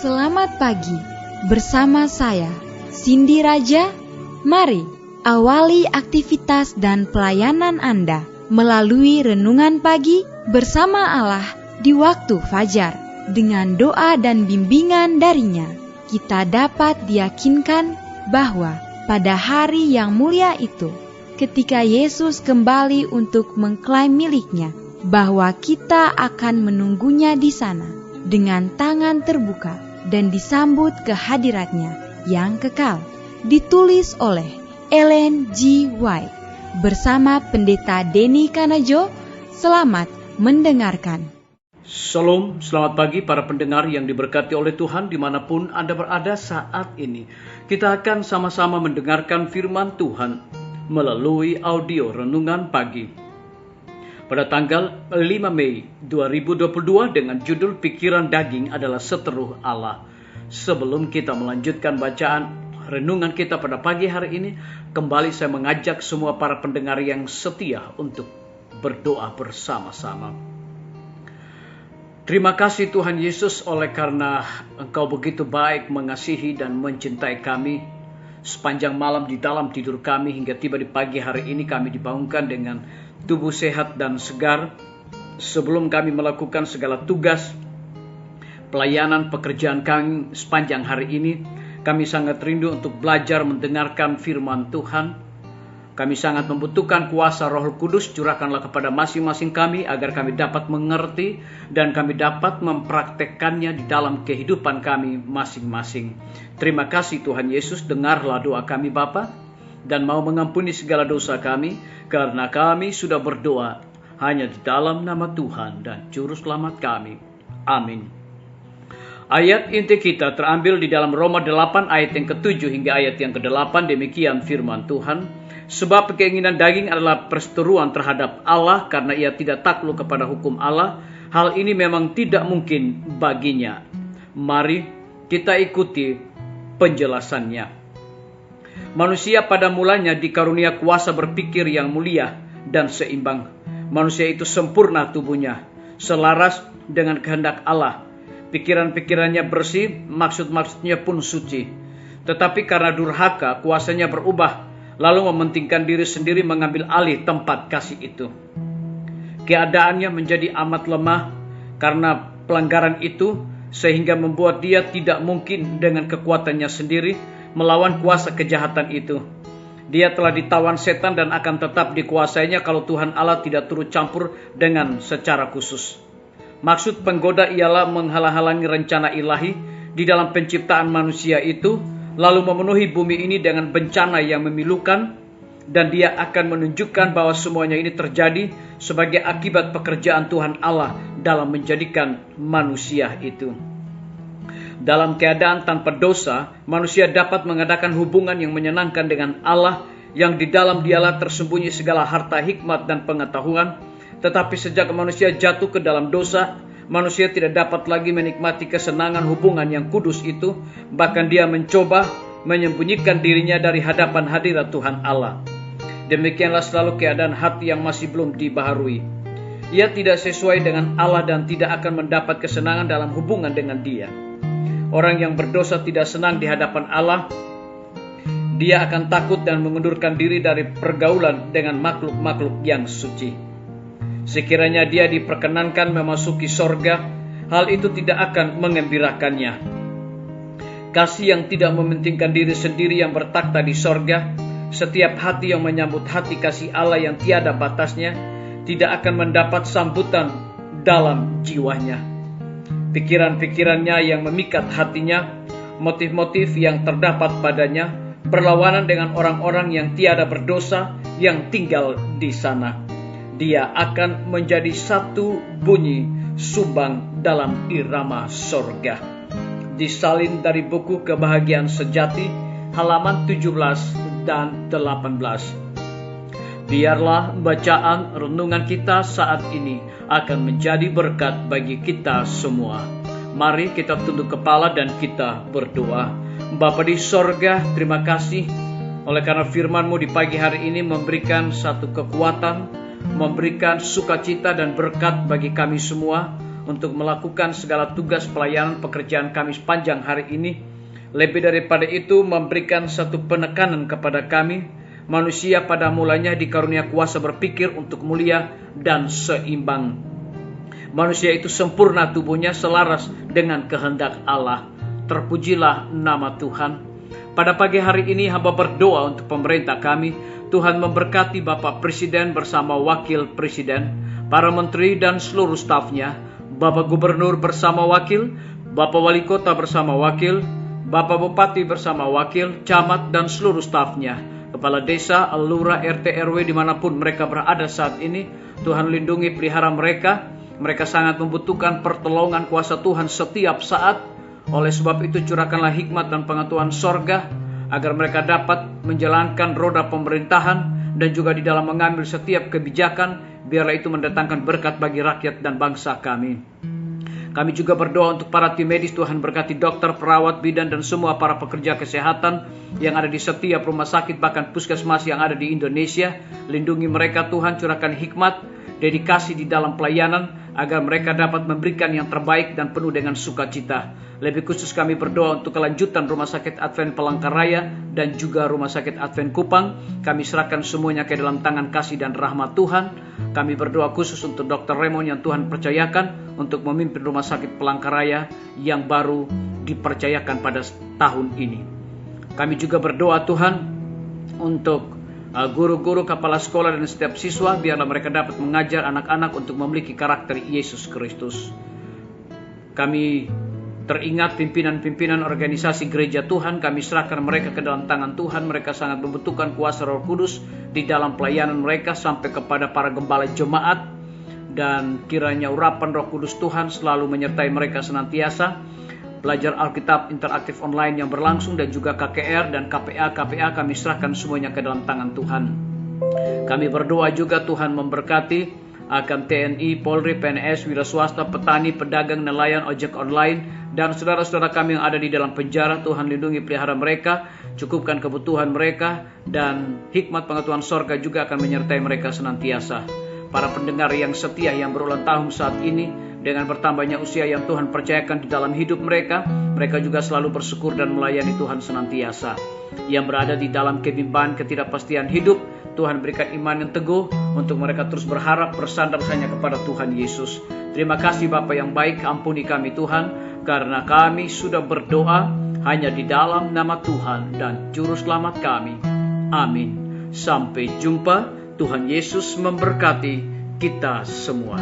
Selamat pagi bersama saya, Cindy Raja. Mari awali aktivitas dan pelayanan Anda melalui renungan pagi bersama Allah di waktu fajar. Dengan doa dan bimbingan darinya, kita dapat diyakinkan bahwa pada hari yang mulia itu, ketika Yesus kembali untuk mengklaim miliknya, bahwa kita akan menunggunya di sana dengan tangan terbuka dan disambut ke hadiratnya yang kekal. Ditulis oleh Ellen G. White bersama Pendeta Denny Kanajo. Selamat mendengarkan. Shalom, selamat pagi para pendengar yang diberkati oleh Tuhan dimanapun Anda berada saat ini. Kita akan sama-sama mendengarkan firman Tuhan melalui audio renungan pagi pada tanggal 5 Mei 2022 dengan judul Pikiran Daging adalah Seteruh Allah. Sebelum kita melanjutkan bacaan renungan kita pada pagi hari ini, kembali saya mengajak semua para pendengar yang setia untuk berdoa bersama-sama. Terima kasih Tuhan Yesus, oleh karena Engkau begitu baik mengasihi dan mencintai kami. Sepanjang malam di dalam tidur kami hingga tiba di pagi hari ini kami dibangunkan dengan tubuh sehat dan segar. Sebelum kami melakukan segala tugas, pelayanan, pekerjaan kami sepanjang hari ini, kami sangat rindu untuk belajar mendengarkan firman Tuhan. Kami sangat membutuhkan kuasa Roh Kudus, curahkanlah kepada masing-masing kami agar kami dapat mengerti dan kami dapat mempraktekkannya di dalam kehidupan kami masing-masing. Terima kasih Tuhan Yesus, dengarlah doa kami Bapa, dan mau mengampuni segala dosa kami, karena kami sudah berdoa hanya di dalam nama Tuhan dan Juru Selamat kami. Amin. Ayat inti kita terambil di dalam Roma 8 ayat yang ke-7 hingga ayat yang ke-8. Demikian firman Tuhan. Sebab keinginan daging adalah perseteruan terhadap Allah, karena ia tidak takluk kepada hukum Allah. Hal ini memang tidak mungkin baginya. Mari kita ikuti penjelasannya. Manusia pada mulanya dikarunia kuasa berpikir yang mulia dan seimbang. Manusia itu sempurna tubuhnya, selaras dengan kehendak Allah. Pikiran-pikirannya bersih, maksud-maksudnya pun suci. Tetapi karena durhaka, kuasanya berubah, lalu mementingkan diri sendiri mengambil alih tempat kasih itu. Keadaannya menjadi amat lemah karena pelanggaran itu, sehingga membuat dia tidak mungkin dengan kekuatannya sendiri melawan kuasa kejahatan itu. Dia telah ditawan setan dan akan tetap dikuasainya kalau Tuhan Allah tidak turut campur dengan secara khusus. Maksud penggoda ialah menghalang-halangi rencana ilahi di dalam penciptaan manusia itu, lalu memenuhi bumi ini dengan bencana yang memilukan, dan dia akan menunjukkan bahwa semuanya ini terjadi sebagai akibat pekerjaan Tuhan Allah dalam menjadikan manusia itu. Dalam keadaan tanpa dosa, manusia dapat mengadakan hubungan yang menyenangkan dengan Allah, yang di dalam dialah tersembunyi segala harta hikmat dan pengetahuan. Tetapi sejak manusia jatuh ke dalam dosa, manusia tidak dapat lagi menikmati kesenangan hubungan yang kudus itu. Bahkan dia mencoba menyembunyikan dirinya dari hadapan hadirat Tuhan Allah. Demikianlah selalu keadaan hati yang masih belum dibaharui. Ia tidak sesuai dengan Allah dan tidak akan mendapat kesenangan dalam hubungan dengan Dia. Orang yang berdosa tidak senang di hadapan Allah. Dia akan takut dan mengundurkan diri dari pergaulan dengan makhluk-makhluk yang suci. Sekiranya dia diperkenankan memasuki sorga, hal itu tidak akan mengembirakannya. Kasih yang tidak mementingkan diri sendiri yang bertakhta di sorga, setiap hati yang menyambut hati kasih Allah yang tiada batasnya, tidak akan mendapat sambutan dalam jiwanya. Pikiran-pikirannya yang memikat hatinya, motif-motif yang terdapat padanya, berlawanan dengan orang-orang yang tiada berdosa yang tinggal di sana. Dia akan menjadi satu bunyi sumbang dalam irama sorga. Disalin dari buku Kebahagiaan Sejati, halaman 17 dan 18. Biarlah bacaan renungan kita saat ini akan menjadi berkat bagi kita semua. Mari kita tunduk kepala dan kita berdoa. Bapa di sorga, terima kasih oleh karena firman-Mu di pagi hari ini memberikan satu kekuatan, memberikan sukacita dan berkat bagi kami semua untuk melakukan segala tugas pelayanan pekerjaan kami sepanjang hari ini. Lebih daripada itu, memberikan satu penekanan kepada kami. Manusia pada mulanya dikarunia kuasa berpikir untuk mulia dan seimbang. Manusia itu sempurna tubuhnya selaras dengan kehendak Allah. Terpujilah nama Tuhan. Pada pagi hari ini hamba berdoa untuk pemerintah kami. Tuhan memberkati Bapak Presiden bersama Wakil Presiden, para menteri dan seluruh stafnya, Bapak Gubernur bersama wakil, Bapak Wali Kota bersama wakil, Bapak Bupati bersama wakil, camat dan seluruh stafnya, kepala desa, lurah, RT, RW dimanapun mereka berada saat ini. Tuhan lindungi pelihara mereka. Mereka sangat membutuhkan pertolongan kuasa Tuhan setiap saat. Oleh sebab itu curahkanlah hikmat dan pengetahuan sorga, agar mereka dapat menjalankan roda pemerintahan dan juga di dalam mengambil setiap kebijakan. Biarlah itu mendatangkan berkat bagi rakyat dan bangsa kami. Kami juga berdoa untuk para tim medis. Tuhan berkati dokter, perawat, bidan dan semua para pekerja kesehatan yang ada di setiap rumah sakit, bahkan puskesmas yang ada di Indonesia. Lindungi mereka Tuhan, curahkan hikmat, dedikasi di dalam pelayanan, agar mereka dapat memberikan yang terbaik dan penuh dengan sukacita. Lebih khusus kami berdoa untuk kelanjutan Rumah Sakit Advent Palangkaraya dan juga Rumah Sakit Advent Kupang. Kami serahkan semuanya ke dalam tangan kasih dan rahmat Tuhan. Kami berdoa khusus untuk Dr. Raymond yang Tuhan percayakan untuk memimpin Rumah Sakit Palangkaraya yang baru dipercayakan pada tahun ini. Kami juga berdoa Tuhan untuk guru-guru, kepala sekolah dan setiap siswa, biarlah mereka dapat mengajar anak-anak untuk memiliki karakter Yesus Kristus. Kami teringat pimpinan-pimpinan organisasi gereja Tuhan, kami serahkan mereka ke dalam tangan Tuhan. Mereka sangat membutuhkan kuasa Roh Kudus di dalam pelayanan mereka sampai kepada para gembala jemaat, dan kiranya urapan Roh Kudus Tuhan selalu menyertai mereka senantiasa. Belajar Alkitab interaktif online yang berlangsung dan juga KKR dan KPA kami serahkan semuanya ke dalam tangan Tuhan. Kami berdoa juga Tuhan memberkati akan TNI, Polri, PNS, wira swasta, petani, pedagang, nelayan, ojek online dan saudara-saudara kami yang ada di dalam penjara. Tuhan lindungi pelihara mereka, cukupkan kebutuhan mereka, dan hikmat pengetahuan sorga juga akan menyertai mereka senantiasa. Para pendengar yang setia yang berulang tahun saat ini, dengan bertambahnya usia yang Tuhan percayakan di dalam hidup mereka, mereka juga selalu bersyukur dan melayani Tuhan senantiasa. Yang berada di dalam kebimbangan ketidakpastian hidup, Tuhan berikan iman yang teguh untuk mereka terus berharap bersandar hanya kepada Tuhan Yesus. Terima kasih Bapa yang baik, ampuni kami Tuhan, karena kami sudah berdoa hanya di dalam nama Tuhan dan Juru Selamat kami. Amin. Sampai jumpa. Tuhan Yesus memberkati kita semua.